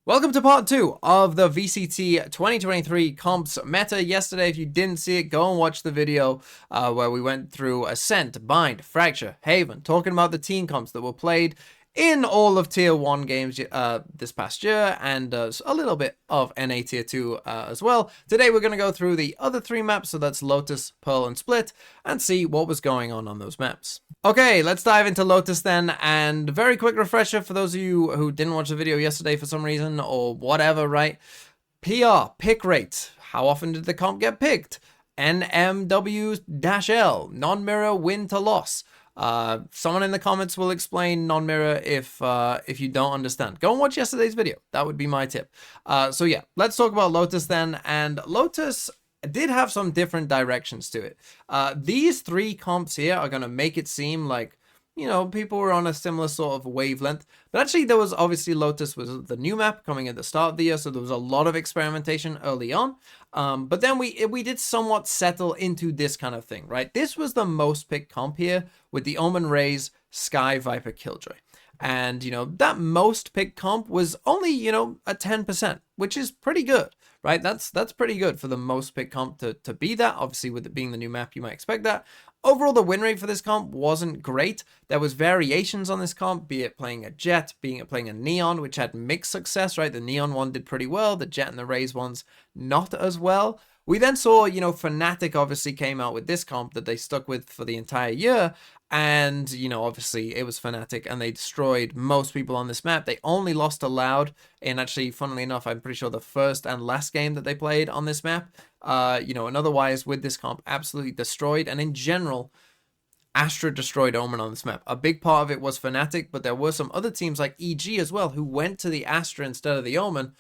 Welcome to part 2 of the VCT 2023 comps meta. Yesterday, if you didn't see it, go and watch the video where we went through Ascent, Bind, Fracture, Haven, talking about the team comps that were played in all of Tier 1 games this past year, and a little bit of NA Tier 2 as well. Today, we're going to go through the other 3 maps, so that's Lotus, Pearl, and Split, and see what was going on those maps. Okay, let's dive into Lotus then, and very quick refresher for those of you who didn't watch the video yesterday for some reason, or whatever, right? PR, pick rate. How often did the comp get picked? NMW-L, non-mirror win to loss. Someone in the comments will explain non-mirror if you don't understand. Go and watch yesterday's video. That would be my tip. So yeah, let's talk about Lotus then. And Lotus did have some different directions to it. These 3 comps here are going to make it seem like, you know, people were on a similar sort of wavelength. But actually, there was obviously Lotus was the new map coming at the start of the year, so there was a lot of experimentation early on. But then we did somewhat settle into this kind of thing, right? This was the most picked comp here with the Omen Raze, Sky, Viper, Killjoy. And, you know, that most picked comp was only, you know, a 10%, which is pretty good, right? That's pretty good for the most picked comp to be that. Obviously, with it being the new map, you might expect that. Overall, the win rate for this comp wasn't great. There was variations on this comp, be it playing a Jet, being it playing a Neon, which had mixed success, right? The Neon one did pretty well, the Jet and the Raze ones not as well. We then saw, you know, Fnatic obviously came out with this comp that they stuck with for the entire year. And, you know, obviously it was Fnatic and they destroyed most people on this map. They only lost to Loud in actually, funnily enough, I'm pretty sure the first and last game that they played on this map. You know, and otherwise with this comp, absolutely destroyed. And in general, Astra destroyed Omen on this map. A big part of it was Fnatic, but there were some other teams like EG as well who went to the Astra instead of the Omen.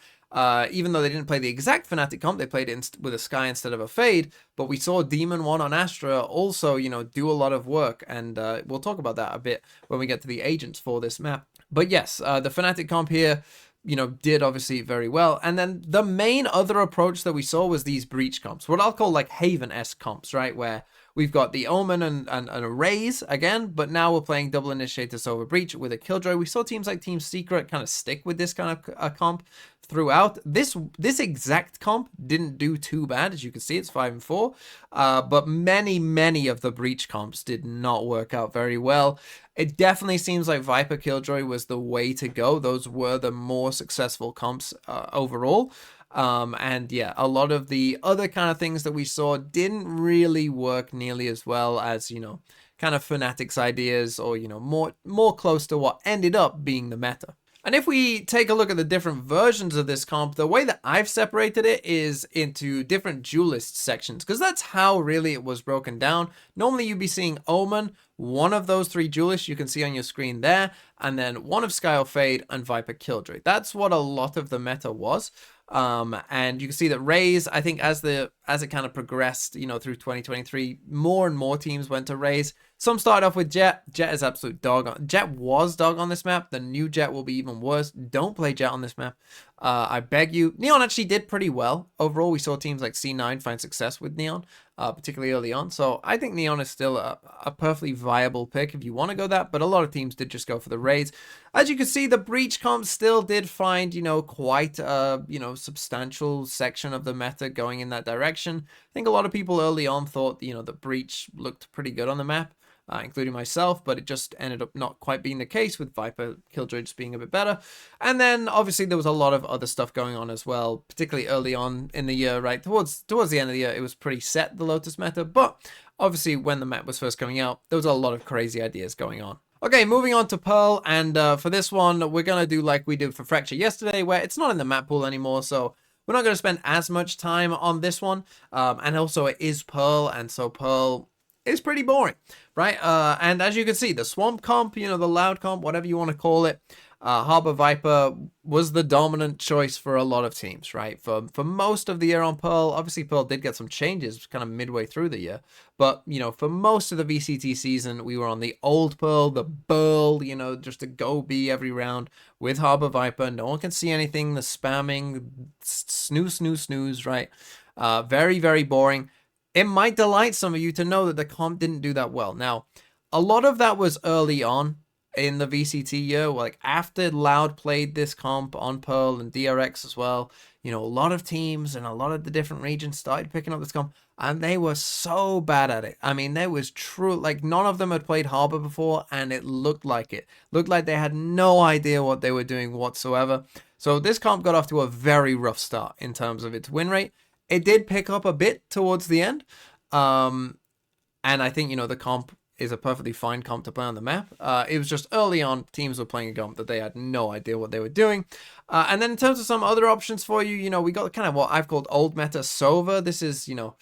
Even though they didn't play the exact Fnatic comp, they played it with a Sky instead of a Fade. But we saw Demon 1 on Astra also, you know, do a lot of work. And we'll talk about that a bit when we get to the agents for this map. But yes, the Fnatic comp here, you know, did obviously very well. And then the main other approach that we saw was these breach comps, what I'll call like Haven-esque comps, right? Where we've got the Omen and a Raze again, but now we're playing double initiators over breach with a Killjoy. We saw teams like Team Secret kind of stick with this kind of comp throughout. This exact comp didn't do too bad, as you can see, it's 5 and 4. But many of the breach comps did not work out very well. It definitely seems like Viper Killjoy was the way to go. Those were the more successful comps overall. And yeah, a lot of the other kind of things that we saw didn't really work nearly as well as, you know, kind of Fnatic's ideas, or, you know, more close to what ended up being the meta. And if we take a look at the different versions of this comp, the way that I've separated it is into different duelist sections, because that's how really it was broken down. Normally you'd be seeing Omen, one of those 3 duelists you can see on your screen there, and then one of Sky or Fade and Viper Killjoy. That's what a lot of the meta was. And you can see that Raze, I think as it kind of progressed, you know, through 2023, more and more teams went to Raze. Some started off with Jet. Jet is absolute dog. Jet was dog on this map. The new Jet will be even worse. Don't play Jet on this map. I beg you. Neon actually did pretty well. Overall, we saw teams like C9 find success with Neon, particularly early on. So I think Neon is still a perfectly viable pick if you want to go that. But a lot of teams did just go for the Raze. As you can see, the Breach comp still did find, you know, quite a, you know, substantial section of the meta going in that direction. I think a lot of people early on thought, you know, the Breach looked pretty good on the map. Including myself, but it just ended up not quite being the case, with Viper Killjoy just being a bit better. And then obviously there was a lot of other stuff going on as well, particularly early on in the year, right? Towards the end of the year, it was pretty set, the Lotus meta, but obviously when the map was first coming out, there was a lot of crazy ideas going on. Okay, moving on to Pearl, and for this one, we're going to do like we did for Fracture yesterday, where it's not in the map pool anymore, so we're not going to spend as much time on this one. And also it is Pearl, and so Pearl is pretty boring, right? And as you can see, the Swamp comp, you know, the Loud comp, whatever you want to call it, Harbor Viper was the dominant choice for a lot of teams, right? For most of the year on Pearl, obviously Pearl did get some changes kind of midway through the year, but, you know, for most of the VCT season, we were on the old Pearl, the Burl, you know, just a go B every round with Harbor Viper. No one can see anything, the spamming, snooze, right? Very boring. It might delight some of you to know that the comp didn't do that well. Now, a lot of that was early on. in the VCT year, like after Loud played this comp on Pearl and DRX as well, you know, a lot of teams and a lot of the different regions started picking up this comp, and they were so bad at it. I mean, there was true, like none of them had played Harbor before, and it looked like it. Looked like they had no idea what they were doing whatsoever. So this comp got off to a very rough start in terms of its win rate. It did pick up a bit towards the end. And I think, you know, the comp is a perfectly fine comp to play on the map. It was just early on, teams were playing a comp that they had no idea what they were doing. And then in terms of some other options for you, you know, we got kind of what I've called old meta Sova. This is, you know,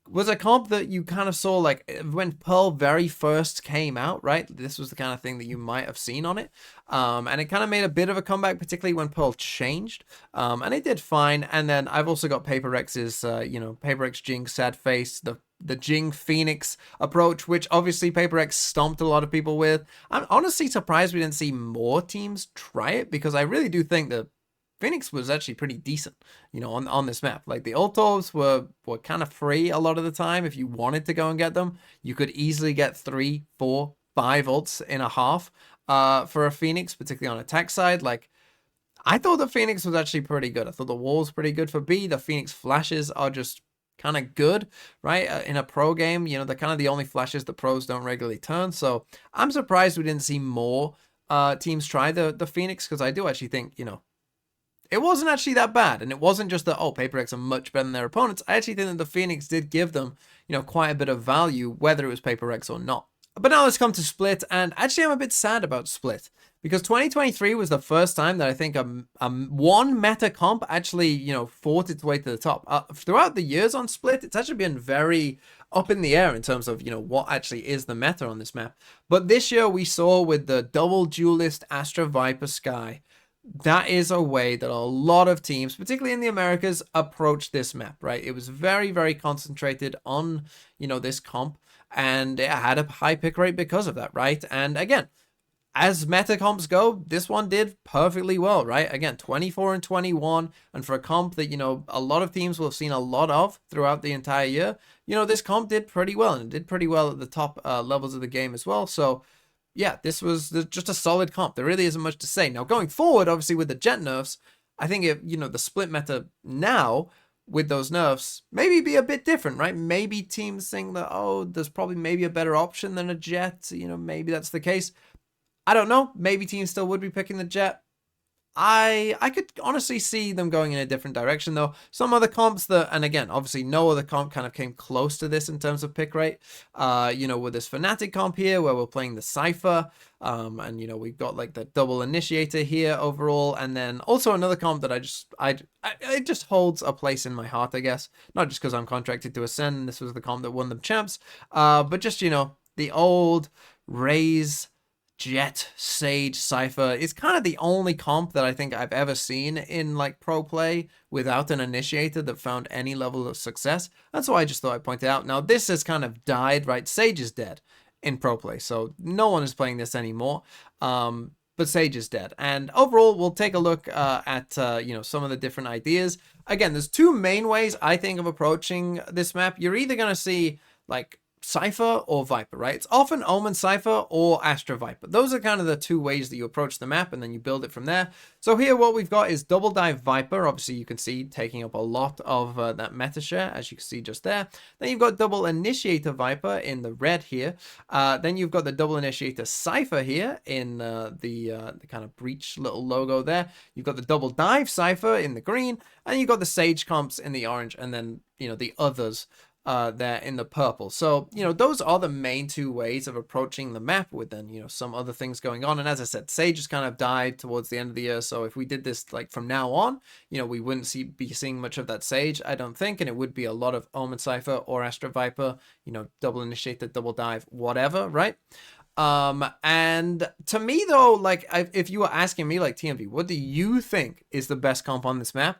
was a comp that you kind of saw like when Pearl very first came out, right? This was the kind of thing that you might have seen on it. And it kind of made a bit of a comeback, particularly when Pearl changed. And it did fine. And then I've also got Paper Rex's, you know, Paper Rex Jing Sad Face, the Jing Phoenix approach, which obviously Paper Rex stomped a lot of people with. I'm honestly surprised we didn't see more teams try it, because I really do think that Phoenix was actually pretty decent, you know, on this map. Like the ultos were kind of free a lot of the time. If you wanted to go and get them, you could easily get 3, 4, 5 ults in a half for a Phoenix, particularly on attack side. Like, I thought the Phoenix was actually pretty good. I thought the wall's pretty good for B. The Phoenix flashes are just kind of good, right? In a pro game, you know, they're kind of the only flashes that pros don't regularly turn. So I'm surprised we didn't see more teams try the Phoenix, because I do actually think, you know, it wasn't actually that bad. And it wasn't just that, oh, Paper X are much better than their opponents. I actually think that the Phoenix did give them, you know, quite a bit of value, whether it was Paper X or not. But now let's come to Split. And actually, I'm a bit sad about Split, because 2023 was the first time that I think one meta comp actually, you know, fought its way to the top. Throughout the years on Split, it's actually been very up in the air in terms of, you know, what actually is the meta on this map. But this year we saw with the double duelist Astra Viper Sky, that is a way that a lot of teams, particularly in the Americas, approach this map, right? It was very, very concentrated on, you know, this comp, and it had a high pick rate because of that, right? And again, as meta comps go, this one did perfectly well, right? Again, 24 and 21, and for a comp that, you know, a lot of teams will have seen a lot of throughout the entire year, you know, this comp did pretty well, and it did pretty well at the top levels of the game as well. So yeah, this was just a solid comp. There really isn't much to say. Now, going forward, obviously, with the Jet nerfs, I think, you know, the Split meta now, with those nerfs, maybe be a bit different, right? Maybe teams think that, oh, there's probably maybe a better option than a Jet. You know, maybe that's the case. I don't know. Maybe teams still would be picking the Jet. I could honestly see them going in a different direction, though. Some other comps that, and again, obviously no other comp kind of came close to this in terms of pick rate. You know, with this Fnatic comp here, where we're playing the Cypher, and, you know, we've got like the double initiator here overall, and then also another comp that it just holds a place in my heart, I guess. Not just because I'm contracted to Ascend, this was the comp that won them champs, but just, you know, the old Raze Jet Sage Cypher is kind of the only comp that I think I've ever seen in like pro play without an initiator that found any level of success. That's why I just thought I'd point it out. Now this has kind of died, right? Sage is dead in pro play, so no one is playing this anymore. But Sage is dead. And overall, we'll take a look at you know, some of the different ideas. Again, there's two main ways I think of approaching this map. You're either gonna see like Cypher or Viper, right? It's often Omen Cypher or Astra Viper. Those are kind of the two ways that you approach the map, and then you build it from there. So here what we've got is Double Dive Viper. Obviously you can see taking up a lot of that meta share, as you can see just there. Then you've got Double Initiator Viper in the red here. Then you've got the Double Initiator Cypher here in the kind of breach little logo there. You've got the Double Dive Cypher in the green, and you've got the Sage comps in the orange, and then, you know, the others there in the purple. So, you know, those are the main two ways of approaching the map, with then, you know, some other things going on. And as I said, Sage has kind of died towards the end of the year. So if we did this like from now on, you know, we wouldn't be seeing much of that Sage, I don't think. And it would be a lot of Omen Cypher or Astra Viper, you know, Double Initiator, Double Dive, whatever, right? And to me though, like if you were asking me like TMV, what do you think is the best comp on this map?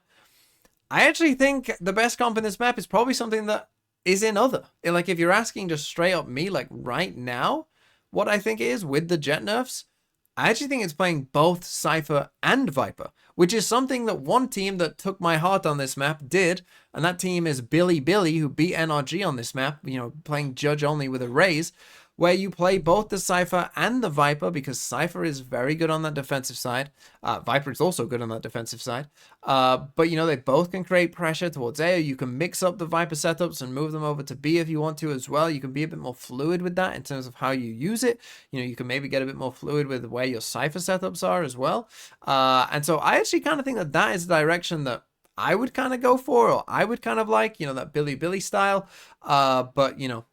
I actually think the best comp in this map is probably something that is in other. Like if you're asking just straight up me, like right now, what I think is with the Jet nerfs, I actually think it's playing both Cypher and Viper, which is something that one team that took my heart on this map did, and that team is Billy, who beat NRG on this map, you know, playing Judge only with a Raze. where you play both the Cypher and the Viper, because Cypher is very good on that defensive side. Viper is also good on that defensive side. But, you know, they both can create pressure towards A. You can mix up the Viper setups and move them over to B if you want to as well. You can be a bit more fluid with that in terms of how you use it. You know, you can maybe get a bit more fluid with where your Cypher setups are as well. And so I actually kind of think that that is the direction that I would kind of go for, or I would kind of like, you know, that Billy style. But, you know,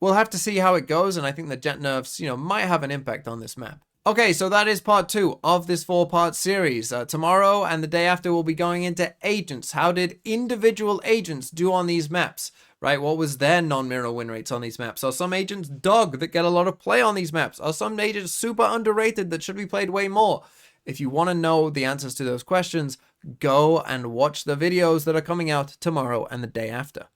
we'll have to see how it goes, and I think the jet nerfs, you know, might have an impact on this map. Okay, so that is part 2 of this 4-part series. Tomorrow and the day after we'll be going into agents. How did individual agents do on these maps? Right, what was their non-mirror win rates on these maps? Are some agents dog that get a lot of play on these maps? Are some agents super underrated that should be played way more? If you want to know the answers to those questions, go and watch the videos that are coming out tomorrow and the day after.